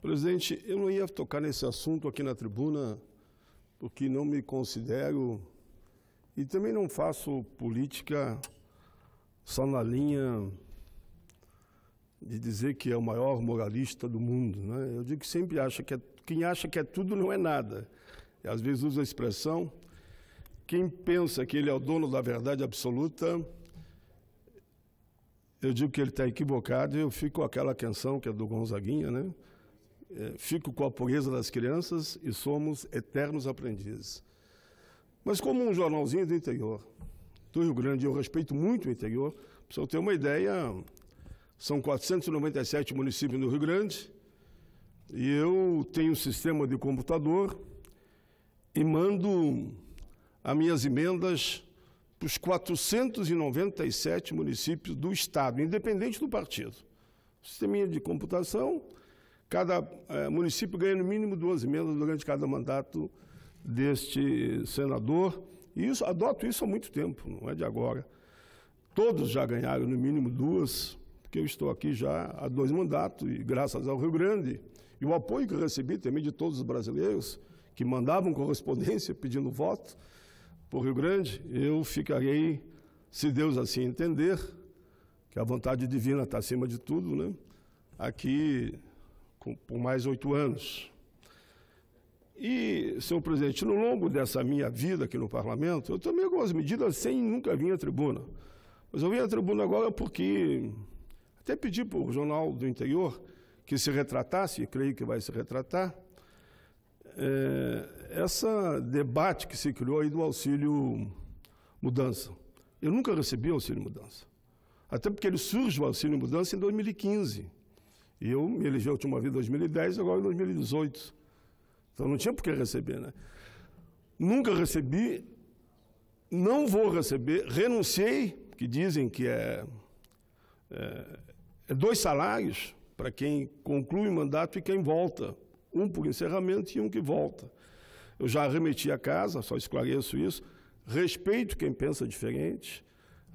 Presidente, eu não ia tocar nesse assunto aqui na tribuna, porque não me considero e também não faço política só na linha de dizer que é o maior moralista do mundo, né? Eu digo que sempre quem acha que é tudo não é nada. E às vezes usa a expressão, quem pensa que ele é o dono da verdade absoluta, eu digo que ele está equivocado e eu fico com aquela canção que é do Gonzaguinha, né? Fico com a pureza das crianças e somos eternos aprendizes. Mas como um jornalzinho do interior, do Rio Grande, eu respeito muito o interior, para você ter uma ideia, são 497 municípios no Rio Grande, e eu tenho um sistema de computador e mando as minhas emendas para os 497 municípios do Estado, independente do partido. Sisteminha de computação, cada município ganha no mínimo 2 emendas durante cada mandato deste senador, e adoto isso há muito tempo, não é de agora. Todos já ganharam no mínimo 2, porque eu estou aqui já há 2 mandatos, e graças ao Rio Grande, e o apoio que recebi também de todos os brasileiros, que mandavam correspondência pedindo voto por Rio Grande, eu ficarei, se Deus assim entender, que a vontade divina está acima de tudo, né? Aqui por mais 8 anos. E, senhor presidente, no longo dessa minha vida aqui no parlamento, eu tomei algumas medidas sem nunca vir à tribuna. Mas eu vim à tribuna agora porque até pedi para o Jornal do Interior que se retratasse, e creio que vai se retratar, essa debate que se criou aí do auxílio mudança. Eu nunca recebi auxílio mudança. Até porque ele surge o auxílio mudança em 2015. E eu me elegi a última vez em 2010, agora em 2018. Então não tinha por que receber, né? Nunca recebi, não vou receber, renunciei, que dizem que é 2 salários para quem conclui o mandato e quem volta. Um por encerramento e um que volta. Eu já remeti a casa, só esclareço isso, respeito quem pensa diferente,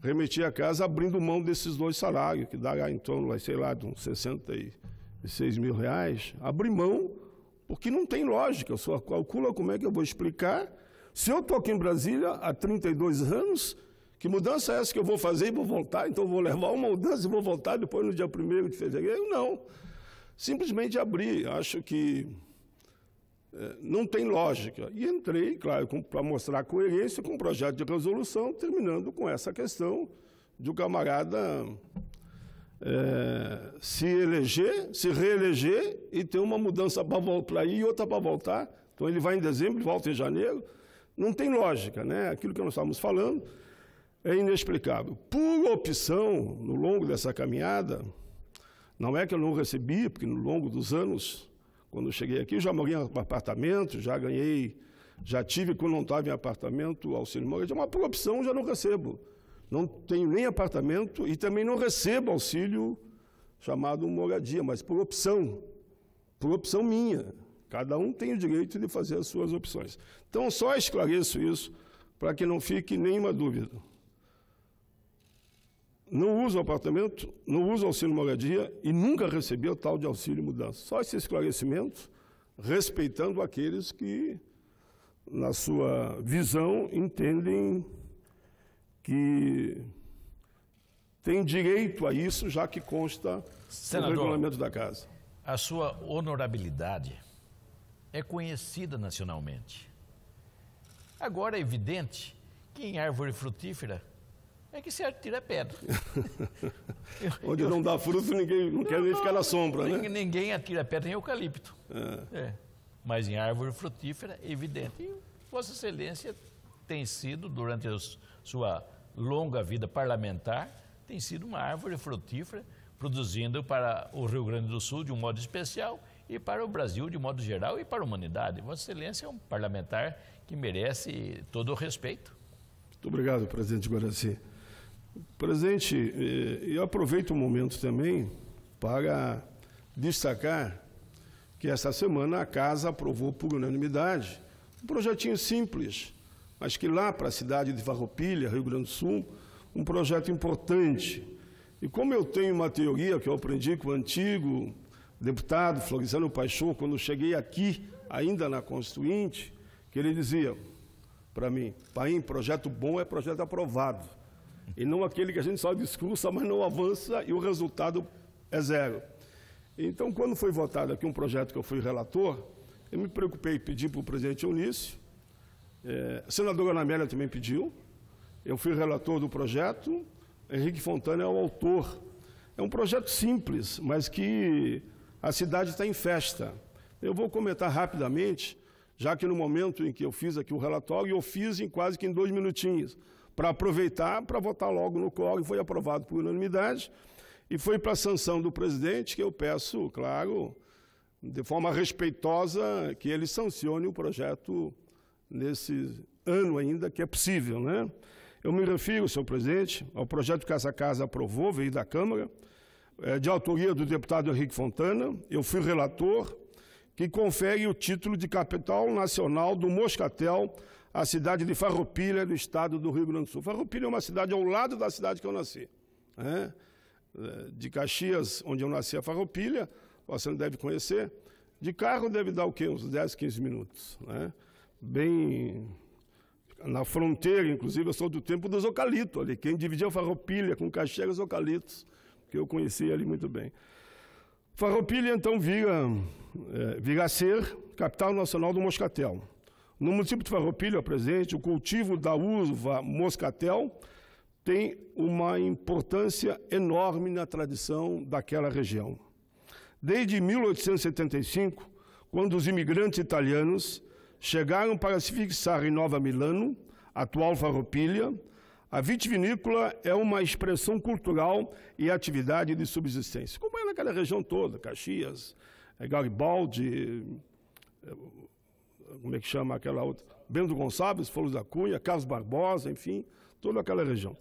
remeti a casa abrindo mão desses 2 salários, que dará em torno, sei lá, de uns 66 mil reais, abri mão, porque não tem lógica, eu só calculo como é que eu vou explicar, se eu estou aqui em Brasília há 32 anos, que mudança é essa que eu vou fazer e vou voltar, então eu vou levar uma mudança e vou voltar depois no dia 1º de fevereiro? Não. Simplesmente abri, acho que não tem lógica. E entrei, claro, para mostrar a coerência com o projeto de resolução, terminando com essa questão de o camarada se reeleger e ter uma mudança para ir e outra para voltar. Então ele vai em dezembro e volta em janeiro. Não tem lógica, né? Aquilo que nós estávamos falando é inexplicável. Por opção, no longo dessa caminhada, não é que eu não recebi, porque no longo dos anos, quando eu cheguei aqui, já morei em apartamento, já ganhei, já tive, quando não estava em apartamento, auxílio moradia, mas por opção já não recebo. Não tenho nem apartamento e também não recebo auxílio chamado moradia, mas por opção minha. Cada um tem o direito de fazer as suas opções. Então, só esclareço isso para que não fique nenhuma dúvida. Não uso apartamento, não uso auxílio moradia e nunca recebi o tal de auxílio mudança. Só esse esclarecimento, respeitando aqueles que, na sua visão, entendem que tem direito a isso, já que consta no regulamento da casa. A sua honorabilidade é conhecida nacionalmente. Agora é evidente que em árvore frutífera é que se atira pedra. Onde não dá fruto, ninguém não quer nem ficar na sombra, né? Ninguém atira pedra em eucalipto. Mas em árvore frutífera, é evidente. E Vossa Excelência tem sido, durante a sua longa vida parlamentar, tem sido uma árvore frutífera, produzindo para o Rio Grande do Sul de um modo especial e para o Brasil de modo geral e para a humanidade. Vossa Excelência é um parlamentar que merece todo o respeito. Muito obrigado, presidente Guaraci. Presidente, eu aproveito o momento também para destacar que essa semana a Casa aprovou por unanimidade um projetinho simples, mas que lá para a cidade de Farroupilha, Rio Grande do Sul, um projeto importante. E como eu tenho uma teoria que eu aprendi com o antigo deputado Floriciano Paixão, quando eu cheguei aqui, ainda na Constituinte, que ele dizia para mim: Paim, projeto bom é projeto aprovado, e não aquele que a gente só discursa, mas não avança e o resultado é zero. Então, quando foi votado aqui um projeto que eu fui relator, eu me preocupei em pedir para o presidente Eunício, a senadora Ana Amélia também pediu, eu fui relator do projeto, Henrique Fontana é o autor. É um projeto simples, mas que a cidade está em festa. Eu vou comentar rapidamente, já que no momento em que eu fiz aqui o relatório, eu fiz em quase que em 2 minutinhos, para aproveitar, para votar logo no coro, e foi aprovado por unanimidade, e foi para a sanção do presidente, que eu peço, claro, de forma respeitosa, que ele sancione o projeto nesse ano ainda, que é possível, né? Eu me refiro, senhor presidente, ao projeto que essa casa aprovou, veio da Câmara, de autoria do deputado Henrique Fontana. Eu fui relator, que confere o título de capital nacional do Moscatel à cidade de Farroupilha, do estado do Rio Grande do Sul. Farroupilha é uma cidade ao lado da cidade que eu nasci, né? De Caxias, onde eu nasci, a Farroupilha, você não deve conhecer. De carro deve dar o quê? Uns 10, 15 minutos, né? Bem na fronteira, inclusive, eu sou do tempo dos eucaliptos ali. Quem dividia Farroupilha com Caxias eram os eucaliptos, que eu conhecia ali muito bem. Farroupilha, então, virá a ser capital nacional do moscatel. No município de Farroupilha, presidente, o cultivo da uva moscatel tem uma importância enorme na tradição daquela região. Desde 1875, quando os imigrantes italianos chegaram para se fixar em Nova Milano, atual Farroupilha, a vitivinícola é uma expressão cultural e atividade de subsistência, como é naquela região toda, Caxias, Garibaldi, como é que chama aquela outra? Bento Gonçalves, Folos da Cunha, Carlos Barbosa, enfim, toda aquela região.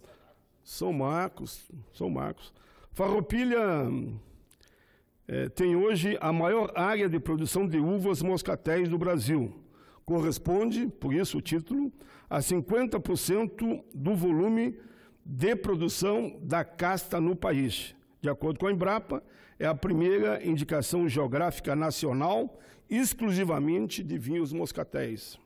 São Marcos. Farroupilha tem hoje a maior área de produção de uvas moscatéis do Brasil. Corresponde, por isso o título, a 50% do volume de produção da casta no país. De acordo com a Embrapa, é a primeira indicação geográfica nacional exclusivamente de vinhos moscatéis.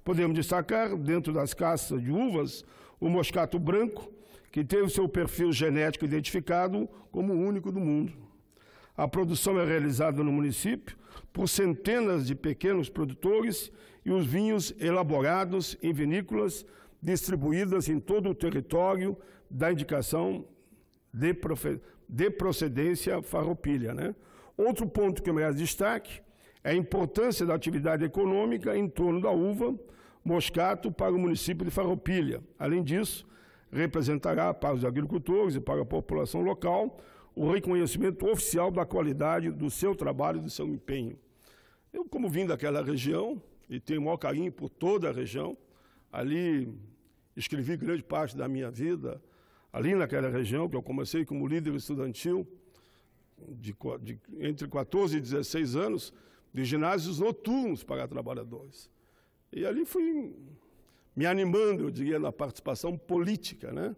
Podemos destacar, dentro das castas de uvas, o moscato branco, que teve seu perfil genético identificado como o único do mundo. A produção é realizada no município por centenas de pequenos produtores e os vinhos elaborados em vinícolas distribuídas em todo o território da indicação de procedência Farroupilha, né? Outro ponto que merece destaque é a importância da atividade econômica em torno da uva moscato para o município de Farroupilha. Além disso, representará para os agricultores e para a população local o reconhecimento oficial da qualidade do seu trabalho e do seu empenho. Eu, como vim daquela região, e tenho o maior carinho por toda a região, ali escrevi grande parte da minha vida, ali naquela região, que eu comecei como líder estudantil, entre 14 e 16 anos, de ginásios noturnos para trabalhadores. E ali fui me animando, eu diria, na participação política, né?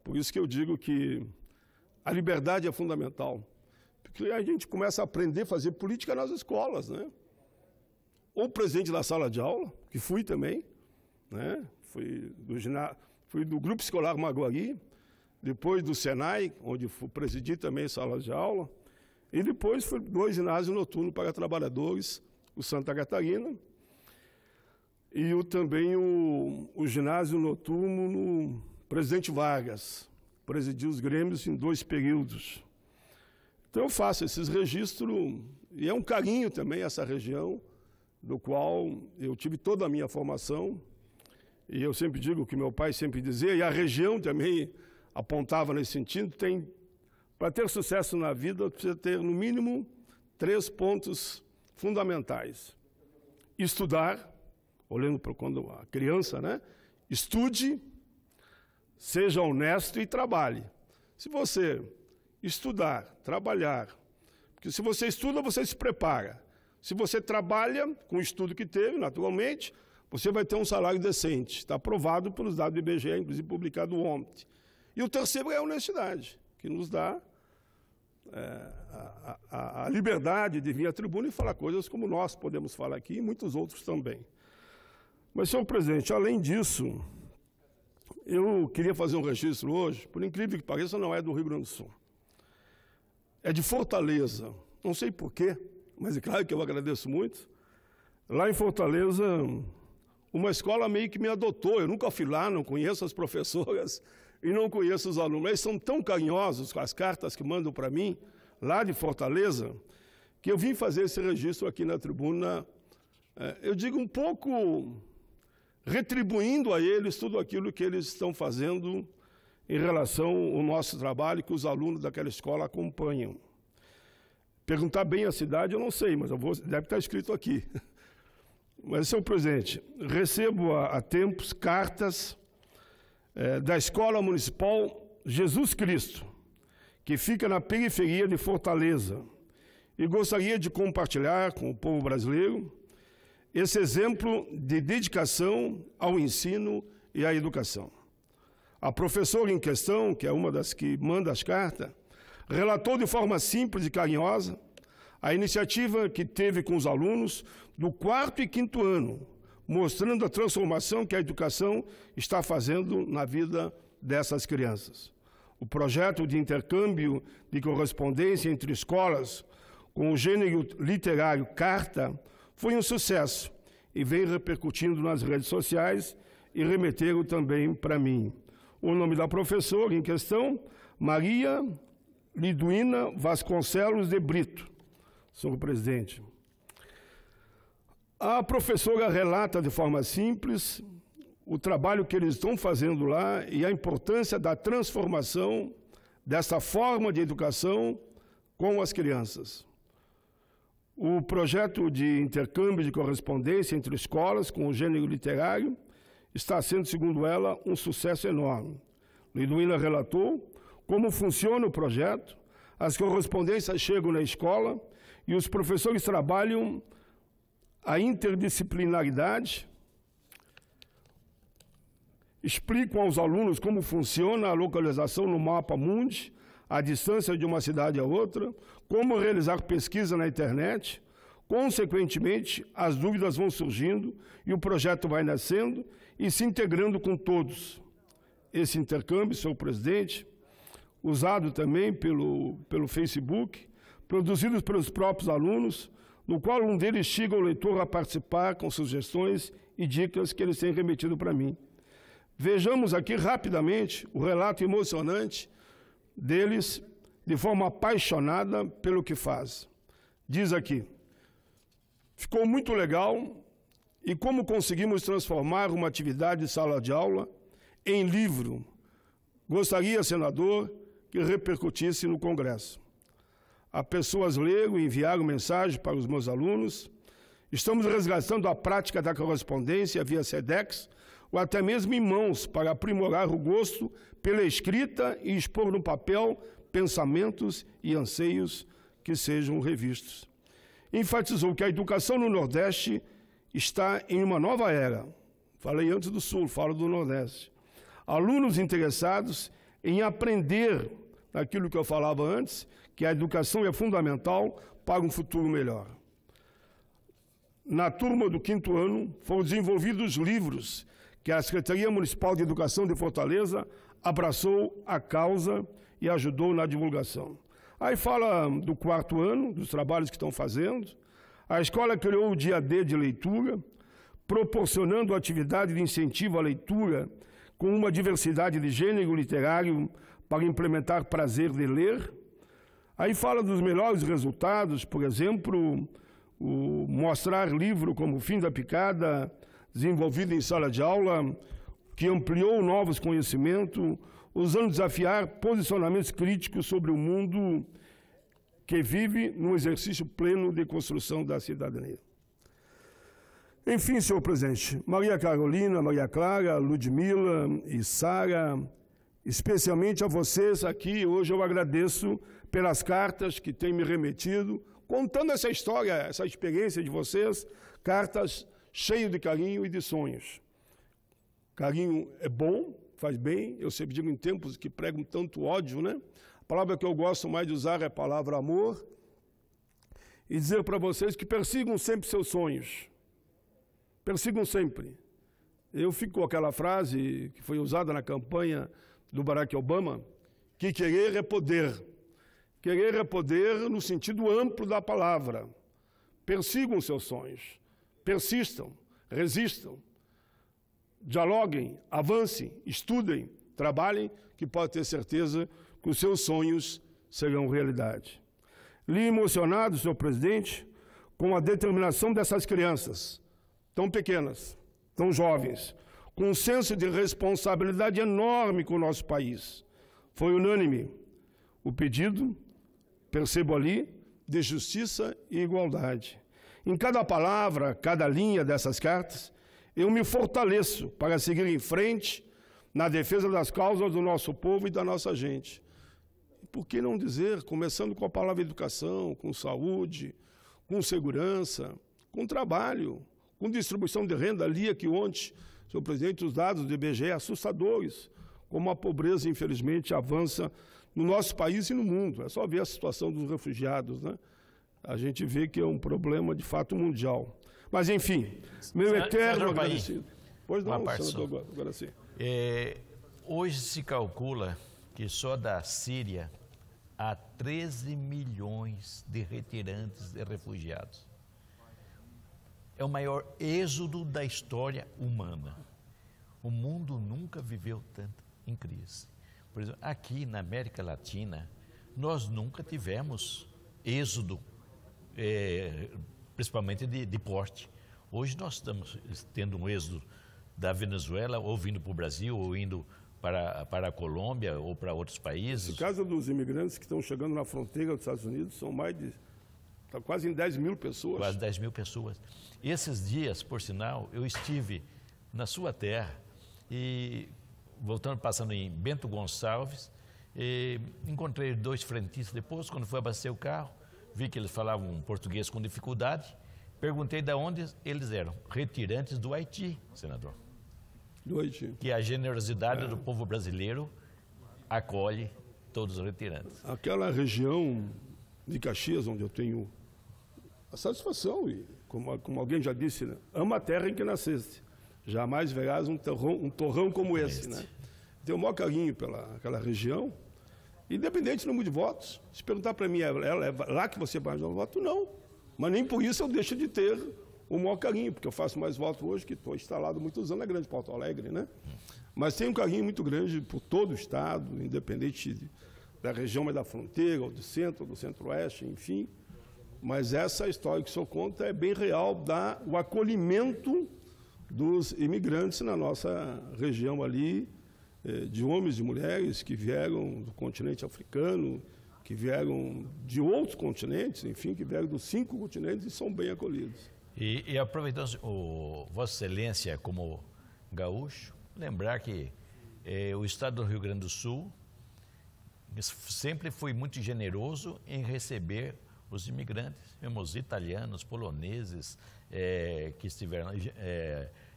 Por isso que eu digo que a liberdade é fundamental, porque a gente começa a aprender a fazer política nas escolas, né? Ou presidente da sala de aula, que fui também, né? Fui do Grupo Escolar Maguari, depois do Senai, onde presidi também salas de aula, e depois fui 2 ginásios noturnos para trabalhadores, o Santa Catarina, e também o ginásio noturno no Presidente Vargas. Presidi os grêmios em 2 períodos. Então eu faço esses registros, e é um carinho também essa região, do qual eu tive toda a minha formação, e eu sempre digo o que meu pai sempre dizia, e a região também apontava nesse sentido, para ter sucesso na vida, precisa ter no mínimo 3 pontos fundamentais. Estudar, olhando para quando a criança, né? Estude, seja honesto e trabalhe. Se você estudar, trabalhar, porque se você estuda, você se prepara. Se você trabalha com o estudo que teve, naturalmente, você vai ter um salário decente. Está aprovado pelos dados do IBGE, inclusive publicado ontem. E o terceiro é a honestidade, que nos dá a liberdade de vir à tribuna e falar coisas como nós podemos falar aqui e muitos outros também. Mas, senhor presidente, além disso, eu queria fazer um registro hoje, por incrível que pareça, não é do Rio Grande do Sul. É de Fortaleza. Não sei porquê, mas é claro que eu agradeço muito. Lá em Fortaleza, uma escola meio que me adotou. Eu nunca fui lá, não conheço as professoras e não conheço os alunos. Eles são tão carinhosos com as cartas que mandam para mim, lá de Fortaleza, que eu vim fazer esse registro aqui na tribuna, eu digo um pouco retribuindo a eles tudo aquilo que eles estão fazendo em relação ao nosso trabalho que os alunos daquela escola acompanham. Perguntar bem a cidade eu não sei, mas deve estar escrito aqui. Mas, senhor presidente, recebo há tempos cartas da Escola Municipal Jesus Cristo, que fica na periferia de Fortaleza, e gostaria de compartilhar com o povo brasileiro esse exemplo de dedicação ao ensino e à educação. A professora em questão, que é uma das que manda as cartas, relatou de forma simples e carinhosa a iniciativa que teve com os alunos do 4º e 5º ano, mostrando a transformação que a educação está fazendo na vida dessas crianças. O projeto de intercâmbio de correspondência entre escolas com o gênero literário Carta foi um sucesso e vem repercutindo nas redes sociais e remeteram também para mim. O nome da professora em questão, Maria Liduína Vasconcelos de Brito, senhor presidente. A professora relata de forma simples o trabalho que eles estão fazendo lá e a importância da transformação dessa forma de educação com as crianças. O projeto de intercâmbio de correspondência entre escolas com o gênero literário está sendo, segundo ela, um sucesso enorme. Liduína relatou como funciona o projeto, as correspondências chegam na escola e os professores trabalham a interdisciplinaridade, explicam aos alunos como funciona a localização no mapa mundi, a distância de uma cidade a outra, como realizar pesquisa na internet. Consequentemente, as dúvidas vão surgindo e o projeto vai nascendo e se integrando com todos. Esse intercâmbio, senhor presidente, usado também pelo Facebook, produzido pelos próprios alunos, no qual um deles instiga o leitor a participar com sugestões e dicas que eles têm remetido para mim. Vejamos aqui rapidamente o relato emocionante deles, de forma apaixonada pelo que faz. Diz aqui: ficou muito legal e como conseguimos transformar uma atividade de sala de aula em livro. Gostaria, senador, que repercutisse no Congresso. As pessoas leram e enviaram mensagem para os meus alunos. Estamos resgatando a prática da correspondência via SEDEX, ou até mesmo em mãos, para aprimorar o gosto pela escrita e expor no papel pensamentos e anseios que sejam revistos. Enfatizou que a educação no Nordeste está em uma nova era. Falei antes do Sul, falo do Nordeste. Alunos interessados em aprender aquilo que eu falava antes, que a educação é fundamental para um futuro melhor. Na turma do 5º ano, foram desenvolvidos livros que a Secretaria Municipal de Educação de Fortaleza abraçou a causa e ajudou na divulgação. Aí fala do 4º ano, dos trabalhos que estão fazendo. A escola criou o Dia D de leitura, proporcionando atividade de incentivo à leitura com uma diversidade de gênero literário para implementar prazer de ler. Aí fala dos melhores resultados, por exemplo, o mostrar livro como O Fim da Picada, desenvolvido em sala de aula, que ampliou novos conhecimentos, usando desafiar posicionamentos críticos sobre o mundo que vive no exercício pleno de construção da cidadania. Enfim, senhor presidente, Maria Carolina, Maria Clara, Ludmila e Sara, especialmente a vocês aqui, hoje eu agradeço pelas cartas que têm me remetido, contando essa história, essa experiência de vocês, cartas cheias de carinho e de sonhos. Carinho é bom, faz bem, eu sempre digo em tempos que pregam tanto ódio, né? A palavra que eu gosto mais de usar é a palavra amor, e dizer para vocês que persigam sempre seus sonhos. Persigam sempre. Eu fico com aquela frase que foi usada na campanha do Barack Obama, que querer é poder. Querer é poder no sentido amplo da palavra. Persigam seus sonhos. Persistam, resistam, dialoguem, avancem, estudem, trabalhem, que pode ter certeza que os seus sonhos serão realidade. Li emocionado, senhor presidente, com a determinação dessas crianças, tão pequenas, tão jovens, com um senso de responsabilidade enorme com o nosso país. Foi unânime o pedido, percebo ali, de justiça e igualdade. Em cada palavra, cada linha dessas cartas, eu me fortaleço para seguir em frente na defesa das causas do nosso povo e da nossa gente. Por que não dizer, começando com a palavra educação, com saúde, com segurança, com trabalho, com distribuição de renda. Ali aqui ontem, senhor presidente, os dados do IBGE assustadores, como a pobreza, infelizmente, avança no nosso país e no mundo. É só ver a situação dos refugiados, né? A gente vê que é um problema, de fato, mundial. Mas, enfim, meu eterno agradecido. Pois não, senador, agora sim. Hoje se calcula que só da Síria há 13 milhões de retirantes e refugiados. É o maior êxodo da história humana. O mundo nunca viveu tanto em crise. Por exemplo, aqui na América Latina, nós nunca tivemos êxodo, principalmente de porte. Hoje nós estamos tendo um êxodo da Venezuela, ou vindo para o Brasil, ou indo para a Colômbia, ou para outros países. No caso dos imigrantes que estão chegando na fronteira dos Estados Unidos, são está quase em 10 mil pessoas. Quase 10 mil pessoas. Esses dias, por sinal, eu estive na sua terra, e passando em Bento Gonçalves, encontrei 2 frentistas. Depois, quando fui abastecer o carro, vi que eles falavam português com dificuldade. Perguntei de onde eles eram. Retirantes do Haiti, senador. Do Haiti. Que a generosidade do povo brasileiro acolhe todos os retirantes. Aquela região de Caxias, onde eu tenho a satisfação, e como alguém já disse, né? Ama a terra em que nasceste. Jamais verás um torrão como esse, né? Tenho o maior carinho pelaquela região, independente do número de votos. Se perguntar para mim, é lá que você vai dar o voto? Não. Mas nem por isso eu deixo de ter o maior carinho, porque eu faço mais votos hoje, que estou instalado há muitos anos na Grande Porto Alegre, né? Mas tenho um carinho muito grande por todo o Estado, independente da região mais da fronteira, ou do centro, ou do centro-oeste, enfim. Mas essa história que o senhor conta é bem real, o acolhimento dos imigrantes na nossa região ali, de homens e mulheres que vieram do continente africano, que vieram de outros continentes, enfim, que vieram dos 5 continentes e são bem acolhidos. E aproveitando Vossa Excelência como gaúcho, lembrar que o Estado do Rio Grande do Sul sempre foi muito generoso em receber os imigrantes, mesmo os italianos, poloneses, que estiveram,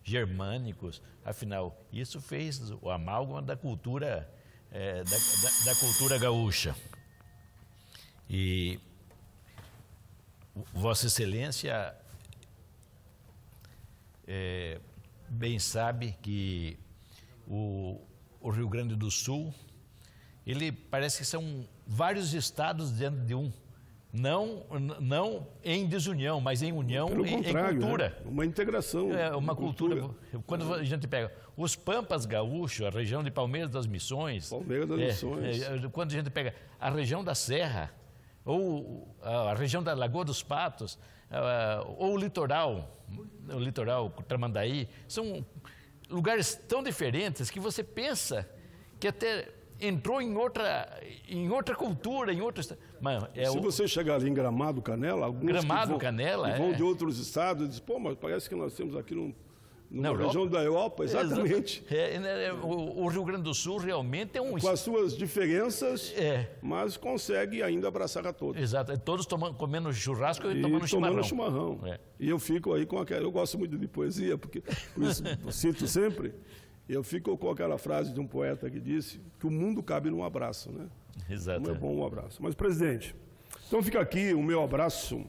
germânicos. Afinal, isso fez o amálgama da cultura, da cultura gaúcha. E Vossa Excelência bem sabe que o Rio Grande do Sul, ele parece que são vários estados dentro de um. Não em desunião, mas em união, em cultura. Né? Uma integração. Uma cultura. Quando a gente pega os Pampas Gaúchos, a região de Palmeiras das Missões. Quando a gente pega a região da Serra, ou a região da Lagoa dos Patos, ou o litoral Tramandaí, são lugares tão diferentes que você pensa que até entrou em outra cultura, em outra... Se você chegar ali em Gramado, Canela, alguns vão de outros estados, dizem, pô, mas parece que nós temos aqui numa região da Europa, exatamente. O Rio Grande do Sul realmente é um... Com as suas diferenças, mas consegue ainda abraçar a todos. Exato, todos comendo churrasco e tomando chimarrão. E eu fico aí com aquela... Eu gosto muito de poesia, porque por isso eu cito sempre... Eu fico com aquela frase de um poeta que disse que o mundo cabe num abraço, né? Exato. Como é bom um abraço. Mas, presidente, então fica aqui o meu abraço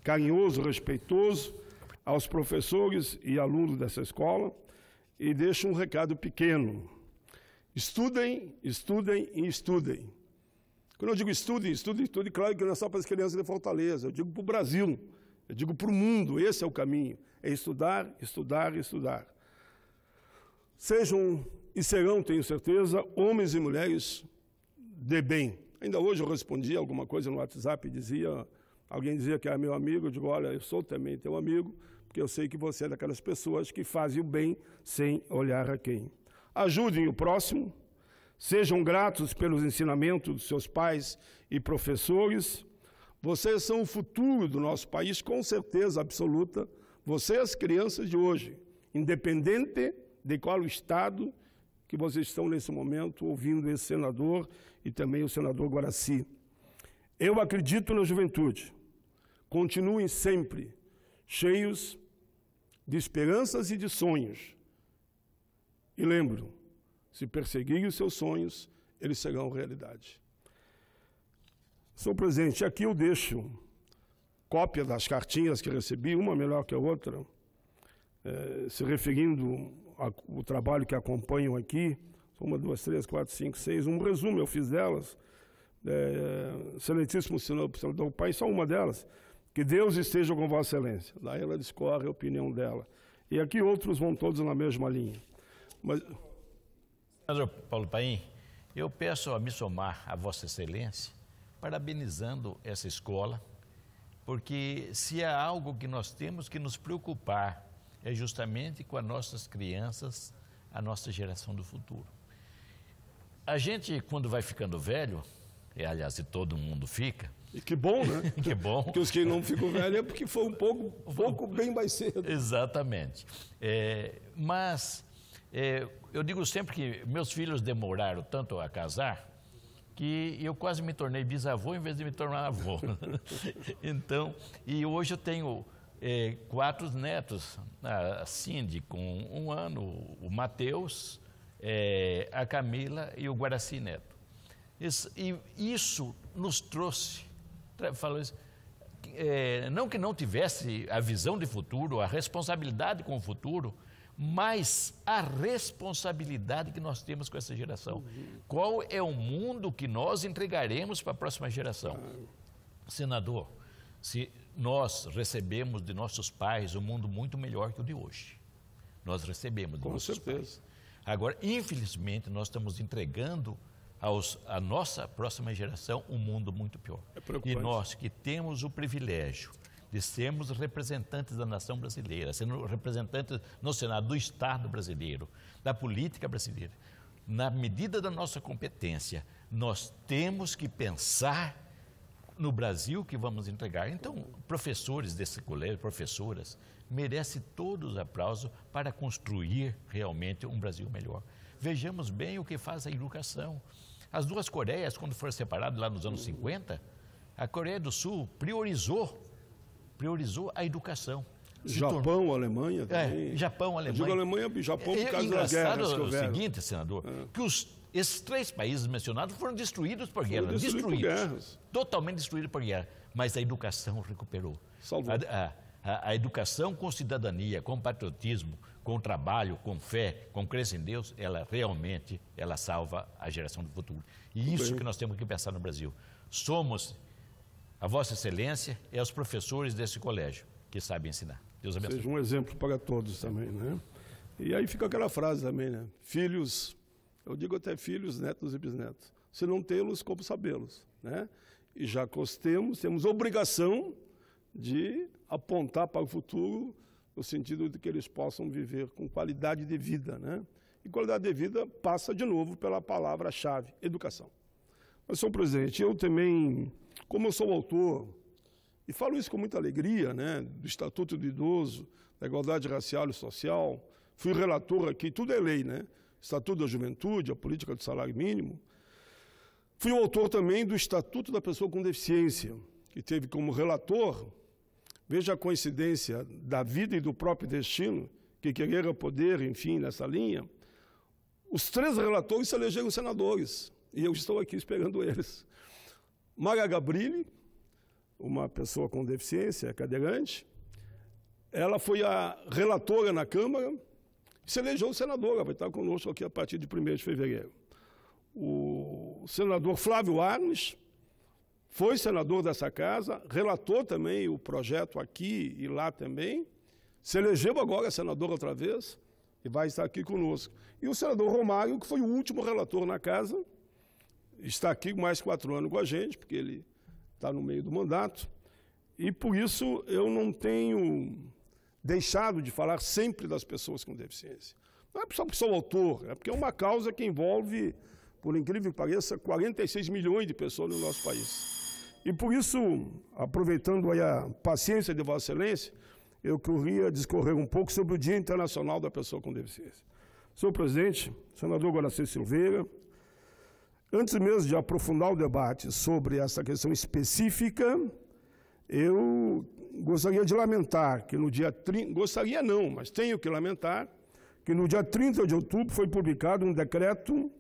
carinhoso, respeitoso aos professores e alunos dessa escola e deixo um recado pequeno. Estudem, estudem e estudem. Quando eu digo estudem, estudem, estudem, claro que não é só para as crianças de Fortaleza, eu digo para o Brasil, eu digo para o mundo, esse é o caminho, é estudar, estudar, estudar. Sejam e serão, tenho certeza, homens e mulheres de bem. Ainda hoje eu respondi alguma coisa no WhatsApp e alguém dizia que era meu amigo, eu digo, olha, eu sou também teu amigo, porque eu sei que você é daquelas pessoas que fazem o bem sem olhar a quem. Ajudem o próximo, sejam gratos pelos ensinamentos dos seus pais e professores. Vocês são o futuro do nosso país, com certeza absoluta. Vocês, crianças de hoje, independente de qual estado que vocês estão nesse momento ouvindo esse senador e também o senador Guaraci. Eu acredito na juventude. Continuem sempre cheios de esperanças e de sonhos. E lembro, se perseguirem os seus sonhos, eles serão realidade. Senhor presidente, aqui eu deixo cópia das cartinhas que recebi, uma melhor que a outra, se referindo ao trabalho que acompanham aqui, 1, 2, 3, 4, 5, 6, um resumo eu fiz delas, excelentíssimo senhor do Pai, só uma delas, que Deus esteja com Vossa Excelência. Daí ela discorre a opinião dela. E aqui outros vão todos na mesma linha. Mas... Senador Paulo Paim, eu peço a me somar a Vossa Excelência, parabenizando essa escola, porque se há algo que nós temos que nos preocupar, é justamente com as nossas crianças, a nossa geração do futuro. A gente, quando vai ficando velho, aliás, e todo mundo fica... E que bom, né? Que bom. Porque os que não ficam velhos é porque foi um pouco bem mais cedo. Exatamente. Mas eu digo sempre que meus filhos demoraram tanto a casar que eu quase me tornei bisavô em vez de me tornar avô. Então, e hoje eu tenho 4 netos, a Cindy com 1 ano, o Mateus, a Camila e o Guaraci Neto. Isso nos trouxe, falou isso, não que não tivesse a visão de futuro, a responsabilidade com o futuro, mas a responsabilidade que nós temos com essa geração. Qual é o mundo que nós entregaremos para a próxima geração? Senador, se nós recebemos de nossos pais um mundo muito melhor que o de hoje. Nós recebemos de nossos pais. Agora, infelizmente, nós estamos entregando à nossa próxima geração um mundo muito pior. E nós que temos o privilégio de sermos representantes da nação brasileira, sendo representantes no Senado do Estado brasileiro, da política brasileira, na medida da nossa competência, nós temos que pensar no Brasil que vamos entregar. Então, professores desse colégio, professoras, merecem todos os aplausos para construir realmente um Brasil melhor. Vejamos bem o que faz a educação. As 2 Coreias, quando foram separadas lá nos anos 50, a Coreia do Sul priorizou a educação. Japão, Alemanha também. Japão, Alemanha. Eu digo Alemanha e Japão por causa das guerras que houveram. É o seguinte, senador, que esses 3 países mencionados foram destruídos por guerra. Totalmente destruídos por guerra. Mas a educação recuperou. Salvou. A educação com cidadania, com patriotismo, com trabalho, com fé, com crença em Deus, ela realmente salva a geração do futuro. E isso que nós temos que pensar no Brasil. Somos a Vossa Excelência e os professores desse colégio que sabem ensinar. Deus abençoe. Seja um exemplo para todos também, né? E aí fica aquela frase também, né? Filhos, eu digo até filhos, netos e bisnetos. Se não tê-los, como sabê-los, né? E já que os temos obrigação de apontar para o futuro no sentido de que eles possam viver com qualidade de vida, né? E qualidade de vida passa de novo pela palavra-chave, educação. Mas, senhor presidente, eu também, como eu sou autor, e falo isso com muita alegria, né, do Estatuto do Idoso, da Igualdade Racial e Social, fui relator aqui, tudo é lei, né? Estatuto da Juventude, a Política do Salário Mínimo. Fui o autor também do Estatuto da Pessoa com Deficiência, que teve como relator, veja a coincidência da vida e do próprio destino, que querer poder, enfim, nessa linha, os 3 relatores se elegeram senadores. e eu estou aqui esperando eles. Maria Gabrilli, uma pessoa com deficiência, cadeirante, ela foi a relatora na Câmara e se elegeu senadora, vai estar conosco aqui a partir de 1º de fevereiro. O senador Flávio Arnes foi senador dessa casa, relatou também o projeto aqui e lá também, se elegeu agora senador outra vez e vai estar aqui conosco. E o senador Romário, que foi o último relator na casa, está aqui mais 4 anos com a gente, porque ele está no meio do mandato, e por isso eu não tenho deixado de falar sempre das pessoas com deficiência. Não é só porque sou autor, é porque é uma causa que envolve, por incrível que pareça, 46 milhões de pessoas no nosso país. E por isso, aproveitando aí a paciência de Vossa Excelência, eu queria discorrer um pouco sobre o Dia Internacional da Pessoa com Deficiência. Senhor presidente, senador Guaraci Silveira, antes mesmo de aprofundar o debate sobre essa questão específica, eu gostaria de lamentar que no dia 30, gostaria não, mas tenho que lamentar, que no dia 30 de outubro foi publicado um decreto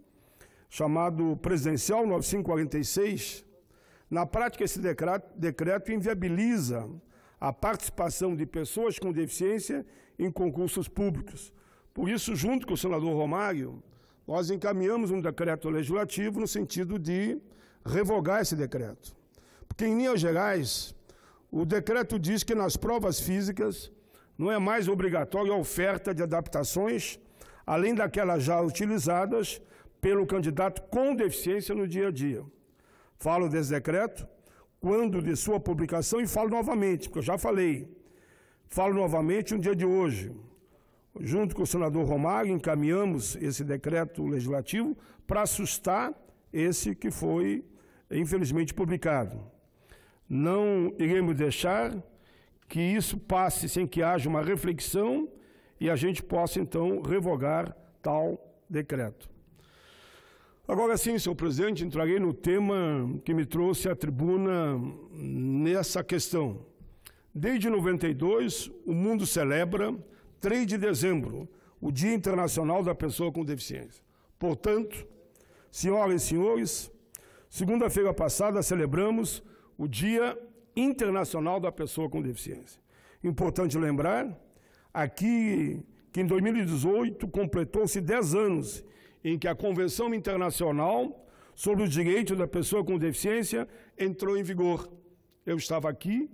chamado Presidencial 9546. Na prática, esse decreto inviabiliza a participação de pessoas com deficiência em concursos públicos. Por isso, junto com o senador Romário, nós encaminhamos um decreto legislativo no sentido de revogar esse decreto. Porque, em linhas gerais, o decreto diz que nas provas físicas não é mais obrigatória a oferta de adaptações, além daquelas já utilizadas pelo candidato com deficiência no dia a dia. Falo desse decreto quando de sua publicação e falo novamente, porque eu já falei. Falo novamente no dia de hoje. Junto com o senador Romário, encaminhamos esse decreto legislativo para assustar esse que foi, infelizmente, publicado. Não iremos deixar que isso passe sem que haja uma reflexão e a gente possa, então, revogar tal decreto. Agora sim, senhor presidente, entrarei no tema que me trouxe à tribuna nessa questão. Desde 92, o mundo celebra 3 de dezembro, o Dia Internacional da Pessoa com Deficiência. Portanto, senhoras e senhores, segunda-feira passada celebramos o Dia Internacional da Pessoa com Deficiência. Importante lembrar aqui que em 2018 completou-se 10 anos em que a Convenção Internacional sobre os Direitos da Pessoa com Deficiência entrou em vigor. Eu estava aqui,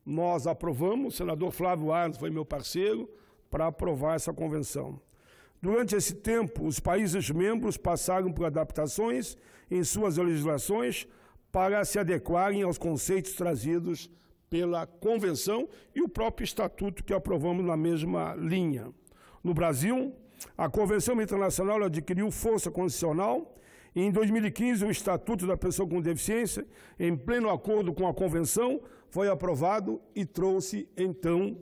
nós aprovamos, o senador Flávio Arnes foi meu parceiro para aprovar essa convenção. Durante esse tempo, os países membros passaram por adaptações em suas legislações para se adequarem aos conceitos trazidos pela Convenção e o próprio Estatuto que aprovamos na mesma linha. No Brasil, a Convenção Internacional adquiriu força constitucional e, em 2015, o Estatuto da Pessoa com Deficiência, em pleno acordo com a Convenção, foi aprovado e trouxe, então,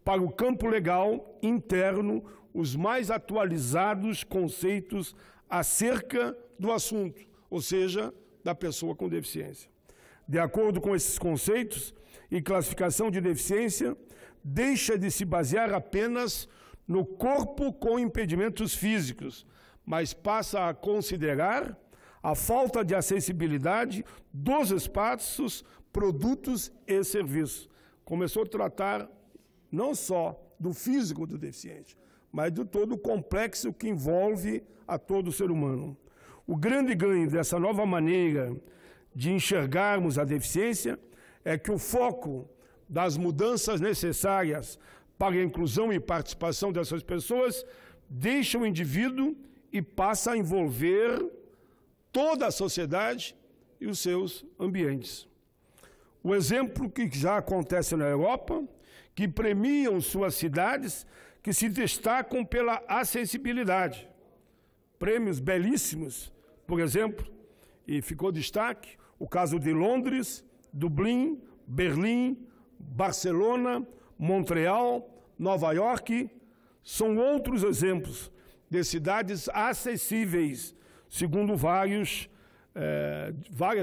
para o campo legal interno os mais atualizados conceitos acerca do assunto, ou seja, da pessoa com deficiência. De acordo com esses conceitos e classificação de deficiência, deixa de se basear apenas no corpo com impedimentos físicos, mas passa a considerar a falta de acessibilidade dos espaços, produtos e serviços. Começou a tratar não só do físico do deficiente, mas de todo o complexo que envolve a todo o ser humano. O grande ganho dessa nova maneira de enxergarmos a deficiência é que o foco das mudanças necessárias para a inclusão e participação dessas pessoas deixa o indivíduo e passa a envolver toda a sociedade e os seus ambientes. O exemplo que já acontece na Europa, que premiam suas cidades que se destacam pela acessibilidade. Prêmios belíssimos, por exemplo, e ficou destaque o caso de Londres, Dublin, Berlim, Barcelona, Montreal, Nova York, são outros exemplos de cidades acessíveis, segundo várias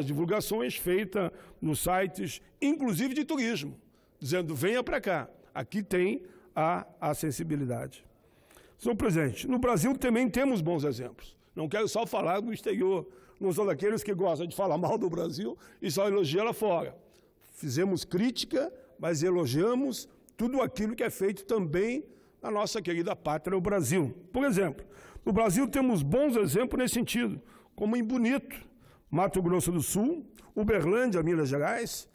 divulgações feitas nos sites, inclusive de turismo, dizendo, venha para cá, aqui tem a acessibilidade. Senhor presidente, no Brasil também temos bons exemplos. Não quero só falar do exterior, não sou daqueles que gostam de falar mal do Brasil e só elogia lá fora. Fizemos crítica, mas elogiamos tudo aquilo que é feito também na nossa querida pátria, o Brasil. Por exemplo, no Brasil temos bons exemplos nesse sentido, como em Bonito, Mato Grosso do Sul, Uberlândia, Minas Gerais,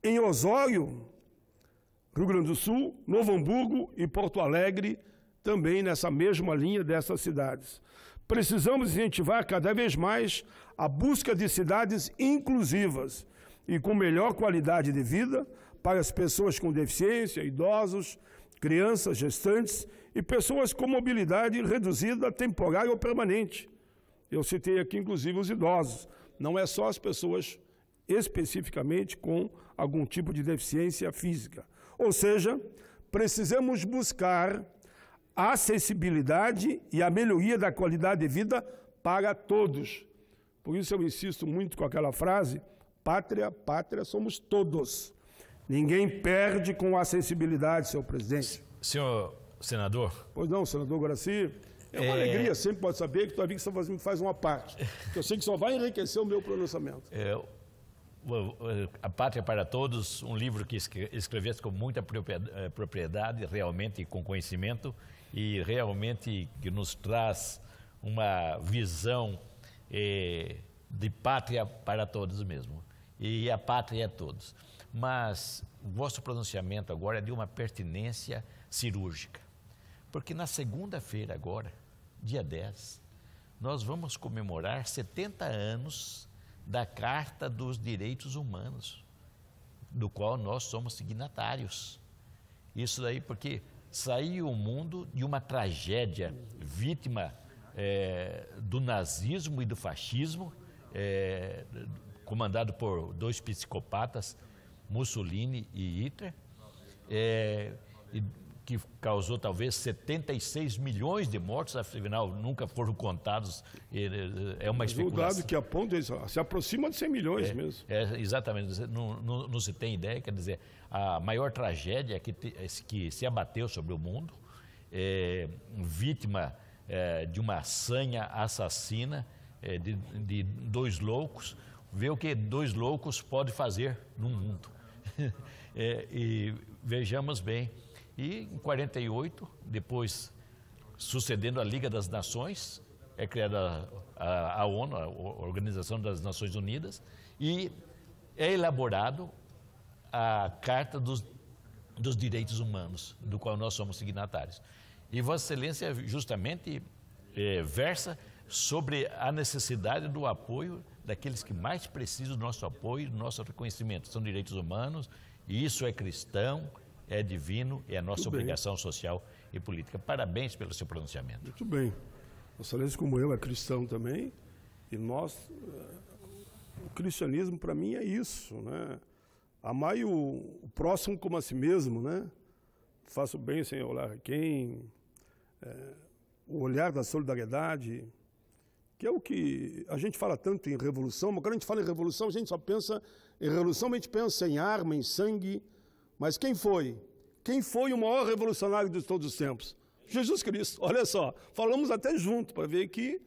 em Osório, Rio Grande do Sul, Novo Hamburgo e Porto Alegre, também nessa mesma linha dessas cidades. Precisamos incentivar cada vez mais a busca de cidades inclusivas e com melhor qualidade de vida para as pessoas com deficiência, idosos, crianças, gestantes e pessoas com mobilidade reduzida, temporária ou permanente. Eu citei aqui, inclusive, os idosos. Não é só as pessoas especificamente com algum tipo de deficiência física. Ou seja, precisamos buscar a acessibilidade e a melhoria da qualidade de vida para todos. Por isso eu insisto muito com aquela frase, pátria, pátria somos todos. Ninguém perde com a acessibilidade, senhor presidente. Senhor senador. Pois não, senador Guaraci. É uma alegria, sempre pode saber que tua que você faz uma parte. Eu sei que só vai enriquecer o meu pronunciamento. A Pátria para Todos, um livro que escreveste com muita propriedade, realmente com conhecimento, e realmente que nos traz uma visão de pátria para todos mesmo. E a pátria é todos. Mas o vosso pronunciamento agora é de uma pertinência cirúrgica. Porque na segunda-feira agora, dia 10, nós vamos comemorar 70 anos da Carta dos Direitos Humanos, do qual nós somos signatários. Isso daí porque saiu o mundo de uma tragédia vítima do nazismo e do fascismo, comandado por dois psicopatas, Mussolini e Hitler, que causou talvez 76 milhões de mortos, afinal nunca foram contados, é uma especulação. O dado que aponta se aproxima de 100 milhões mesmo. Exatamente, não se tem ideia, quer dizer, a maior tragédia que se abateu sobre o mundo, vítima de uma sanha assassina de dois loucos, vê o que dois loucos podem fazer no mundo. E vejamos bem, e em 48, depois, sucedendo a Liga das Nações, é criada a ONU, a Organização das Nações Unidas, e é elaborado a Carta dos Direitos Humanos, do qual nós somos signatários. E Vossa Excelência justamente versa sobre a necessidade do apoio daqueles que mais precisam do nosso apoio, do nosso reconhecimento. São direitos humanos, e isso é cristão, é divino, é a nossa obrigação social e política. Parabéns pelo seu pronunciamento. Muito bem. Vossa Excelência, como eu, é cristão também, e nós, o cristianismo para mim é isso, né? Amai o próximo como a si mesmo, né? Faça o bem sem olhar a quem, o olhar da solidariedade, que é o que a gente fala tanto em revolução, mas quando a gente fala em revolução, a gente só pensa em revolução, a gente pensa em arma, em sangue, mas quem foi? Quem foi o maior revolucionário de todos os tempos? Jesus Cristo. Olha só, falamos até junto para ver que,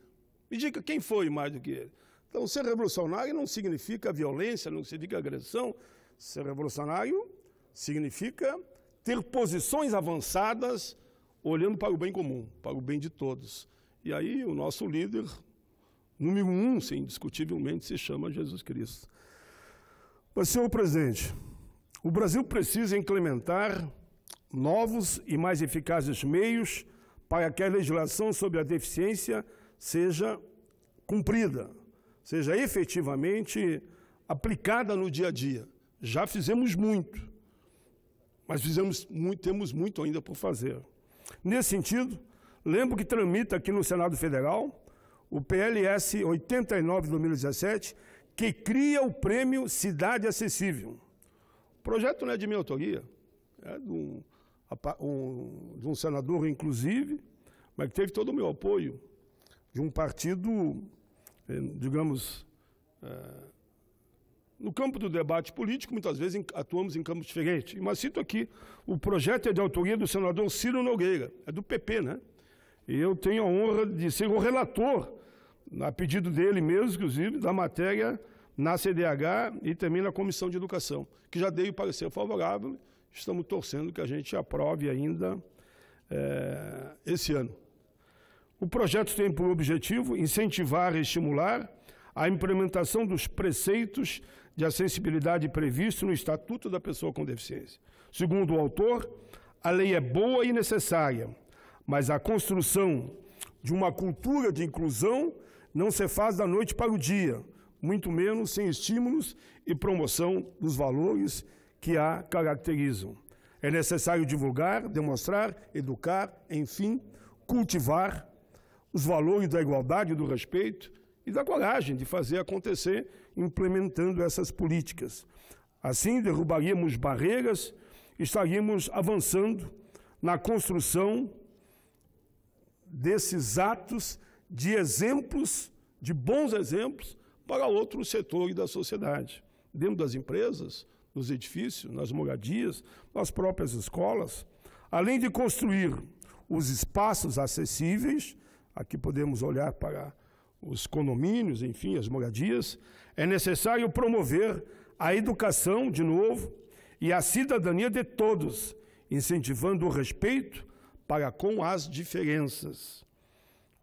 me diga quem foi mais do que ele. Então, ser revolucionário não significa violência, não significa agressão. Ser revolucionário significa ter posições avançadas, olhando para o bem comum, para o bem de todos. E aí o nosso líder, número 1, indiscutivelmente, se chama Jesus Cristo. Mas, senhor presidente, o Brasil precisa implementar novos e mais eficazes meios para que a legislação sobre a deficiência seja cumprida, seja efetivamente aplicada no dia a dia. Já fizemos muito, mas temos muito ainda por fazer. Nesse sentido, lembro que tramita aqui no Senado Federal o PLS 89 de 2017, que cria o prêmio Cidade Acessível. O projeto não é de minha autoria, é de um senador, inclusive, mas que teve todo o meu apoio, de um partido, digamos, no campo do debate político, muitas vezes atuamos em campos diferentes. Mas cito aqui, o projeto é de autoria do senador Ciro Nogueira, é do PP, né? E eu tenho a honra de ser o relator a pedido dele mesmo, inclusive, da matéria na CDH e também na Comissão de Educação, que já deu o parecer favorável. Estamos torcendo que a gente aprove ainda esse ano. O projeto tem por objetivo incentivar e estimular a implementação dos preceitos de acessibilidade previstos no Estatuto da Pessoa com Deficiência. Segundo o autor, a lei é boa e necessária, mas a construção de uma cultura de inclusão não se faz da noite para o dia, muito menos sem estímulos e promoção dos valores que a caracterizam. É necessário divulgar, demonstrar, educar, enfim, cultivar os valores da igualdade, do respeito e da coragem de fazer acontecer, implementando essas políticas. Assim, derrubaríamos barreiras, estaríamos avançando na construção desses atos de exemplos, de bons exemplos, para outros setores da sociedade, dentro das empresas, nos edifícios, nas moradias, nas próprias escolas, além de construir os espaços acessíveis, aqui podemos olhar para os condomínios, enfim, as moradias, é necessário promover a educação, de novo, e a cidadania de todos, incentivando o respeito para com as diferenças.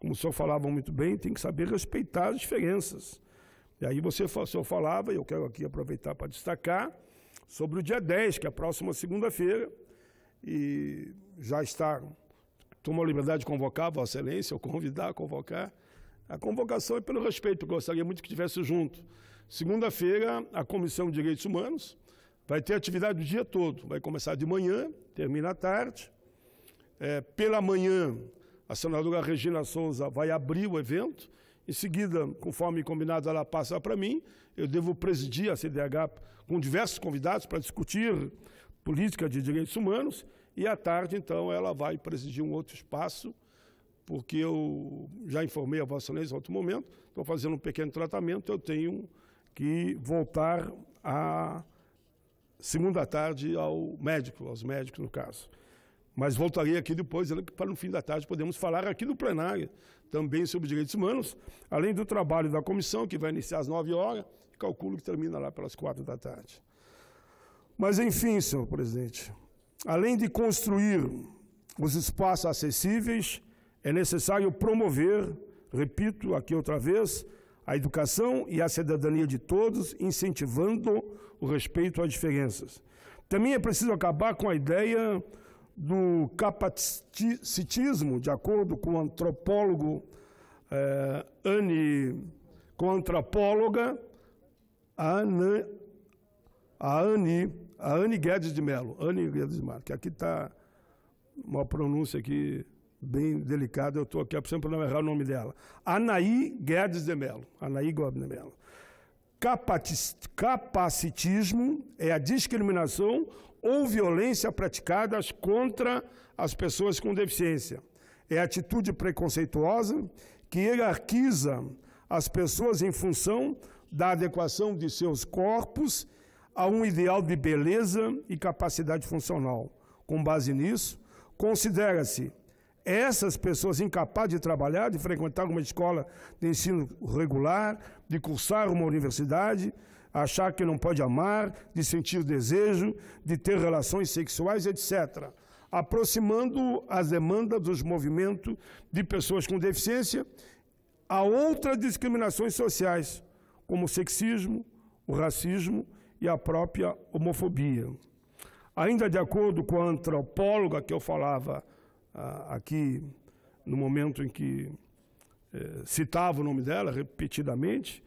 Como o senhor falava muito bem, tem que saber respeitar as diferenças. E aí o senhor falava, e eu quero aqui aproveitar para destacar, sobre o dia 10, que é a próxima segunda-feira, e já está, tomou a liberdade de convocar, Vossa Excelência, ou convidar, convocar. A convocação é pelo respeito, porque eu gostaria muito que estivesse junto. Segunda-feira, a Comissão de Direitos Humanos vai ter atividade o dia todo. Vai começar de manhã, termina à tarde. Pela manhã, a senadora Regina Souza vai abrir o evento. Em seguida, conforme combinado, ela passa para mim. Eu devo presidir a CDH com diversos convidados para discutir política de direitos humanos. E à tarde, então, ela vai presidir um outro espaço, porque eu já informei a Vossa Excelência em outro momento, estou fazendo um pequeno tratamento, eu tenho que voltar à segunda tarde ao médico, aos médicos, no caso. Mas voltarei aqui depois, para no fim da tarde podermos falar aqui no plenário também sobre direitos humanos, além do trabalho da comissão, que vai iniciar às 9 horas, calculo que termina lá pelas 4 da tarde. Mas, enfim, senhor presidente, além de construir os espaços acessíveis, é necessário promover, repito aqui outra vez, a educação e a cidadania de todos, incentivando o respeito às diferenças. Também é preciso acabar com a ideia do capacitismo, de acordo com o antropólogo com a antropóloga Anne Guedes de Mello, que aqui está uma pronúncia aqui bem delicada, eu estou aqui sempre para não errar o nome dela. Anaí Guedes de Mello. Capacitismo é a discriminação ou violência praticadas contra as pessoas com deficiência. É a atitude preconceituosa que hierarquiza as pessoas em função da adequação de seus corpos a um ideal de beleza e capacidade funcional. Com base nisso, considera-se essas pessoas incapazes de trabalhar, de frequentar uma escola de ensino regular, de cursar uma universidade, achar que não pode amar, de sentir desejo, de ter relações sexuais, etc., aproximando as demandas dos movimentos de pessoas com deficiência a outras discriminações sociais, como o sexismo, o racismo e a própria homofobia. Ainda de acordo com a antropóloga que eu falava aqui no momento em que citava o nome dela repetidamente,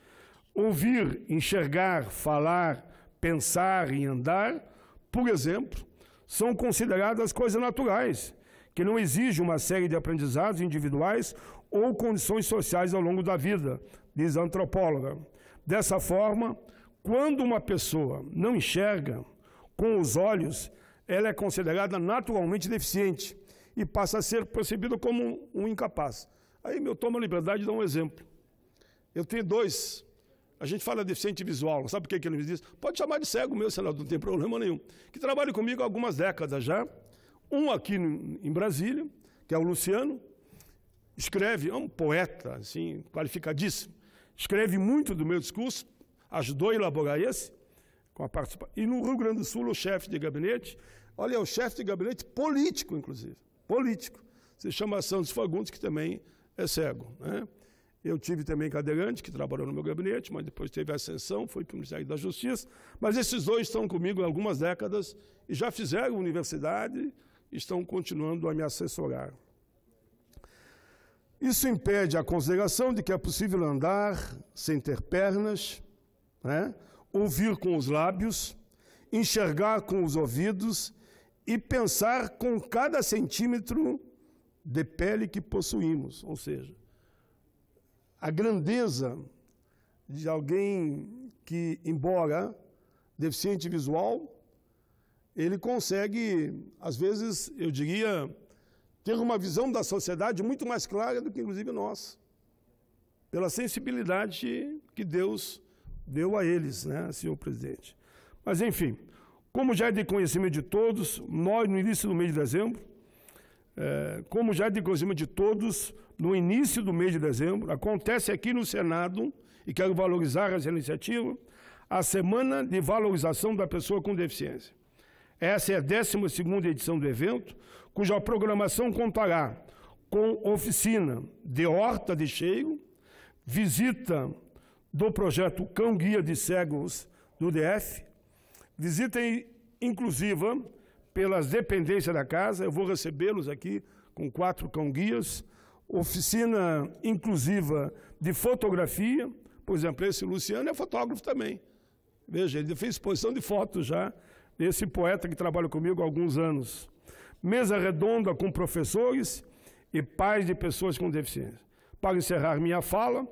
ouvir, enxergar, falar, pensar e andar, por exemplo, são consideradas coisas naturais, que não exigem uma série de aprendizados individuais ou condições sociais ao longo da vida, diz a antropóloga. Dessa forma, quando uma pessoa não enxerga com os olhos, ela é considerada naturalmente deficiente e passa a ser percebida como um incapaz. Aí eu tomo a liberdade de dar um exemplo. Eu tenho dois. A gente fala deficiente visual, sabe o que ele me diz? Pode chamar de cego meu, senador, não tem problema nenhum. Que trabalha comigo há algumas décadas já. Um aqui em Brasília, que é o Luciano, escreve, é um poeta, assim, qualificadíssimo, escreve muito do meu discurso, ajudou a elaborar esse, com a participação. E no Rio Grande do Sul, o chefe de gabinete, olha, é o chefe de gabinete político, inclusive, político, se chama Santos Fagundes, que também é cego, né? Eu tive também cadeirante, que trabalhou no meu gabinete, mas depois teve a ascensão, foi para o Ministério da Justiça. Mas esses dois estão comigo há algumas décadas e já fizeram universidade e estão continuando a me assessorar. Isso impede a consideração de que é possível andar sem ter pernas, né? Ouvir com os lábios, enxergar com os ouvidos e pensar com cada centímetro de pele que possuímos, ou seja, a grandeza de alguém que, embora deficiente visual, ele consegue, às vezes, eu diria, ter uma visão da sociedade muito mais clara do que, inclusive, nós, pela sensibilidade que Deus deu a eles, né, senhor presidente. Mas, enfim, como já é de conhecimento de todos, nós, no início do mês de dezembro, no início do mês de dezembro, acontece aqui no Senado, e quero valorizar essa iniciativa, a Semana de Valorização da Pessoa com Deficiência. Essa é a 12ª edição do evento, cuja programação contará com oficina de horta de cheiro, visita do projeto Cão Guia de Cegos do DF, visita inclusiva pelas dependências da casa, eu vou recebê-los aqui com 4 cão-guias, oficina inclusiva de fotografia, por exemplo, esse Luciano é fotógrafo também. Veja, ele fez exposição de fotos já, esse poeta que trabalha comigo há alguns anos. Mesa redonda com professores e pais de pessoas com deficiência. Para encerrar minha fala,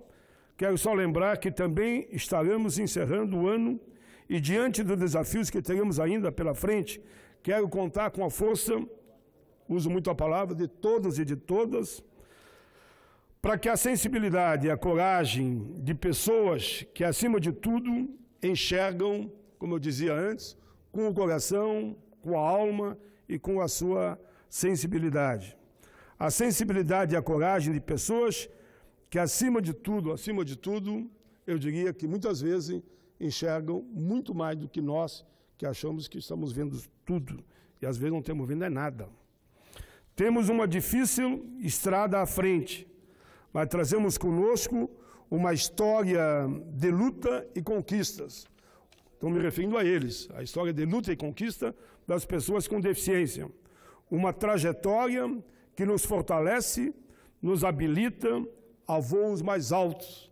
quero só lembrar que também estaremos encerrando o ano e diante dos desafios que teremos ainda pela frente, quero contar com a força, uso muito a palavra, de todos e de todas, para que a sensibilidade e a coragem de pessoas que, acima de tudo, enxergam, como eu dizia antes, com o coração, com a alma e com a sua sensibilidade. A sensibilidade e a coragem de pessoas que, acima de tudo, eu diria que muitas vezes enxergam muito mais do que nós, que achamos que estamos vendo tudo, e às vezes não estamos vendo nada. Temos uma difícil estrada à frente, mas trazemos conosco uma história de luta e conquistas. Estou me referindo a eles, a história de luta e conquista das pessoas com deficiência. Uma trajetória que nos fortalece, nos habilita a voos mais altos.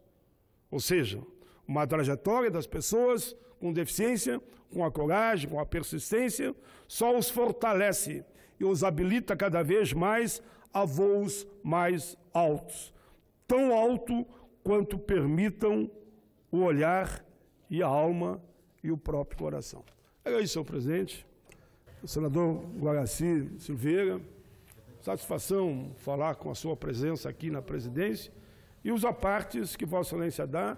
Ou seja, uma trajetória das pessoas com deficiência, com a coragem, com a persistência, só os fortalece e os habilita cada vez mais a voos mais altos. Tão alto quanto permitam o olhar e a alma e o próprio coração. Era isso, senhor presidente. O senador Guaraci Silveira, satisfação falar com a sua presença aqui na presidência e os apartes que Vossa Excelência dá,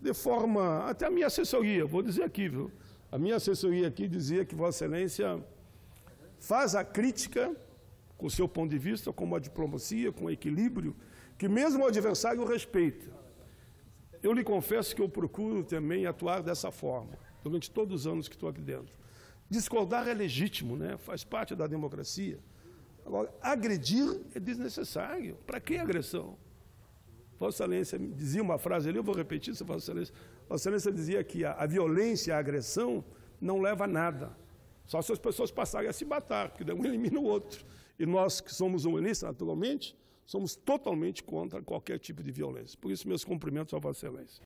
de forma, até a minha assessoria, vou dizer aqui, viu? A minha assessoria aqui dizia que Vossa Excelência faz a crítica com o seu ponto de vista, com uma diplomacia, com equilíbrio, que mesmo o adversário respeita. Eu lhe confesso que eu procuro também atuar dessa forma, durante todos os anos que estou aqui dentro. Discordar é legítimo, né? Faz parte da democracia. Agora, agredir é desnecessário. Para que agressão? Vossa Excelência dizia uma frase ali, eu vou repetir, Vossa Excelência dizia que a violência, a agressão, não leva a nada. Só se as pessoas passarem a se matar, porque um elimina o outro. E nós, que somos humanistas, naturalmente, somos totalmente contra qualquer tipo de violência. Por isso, meus cumprimentos a Vossa Excelência.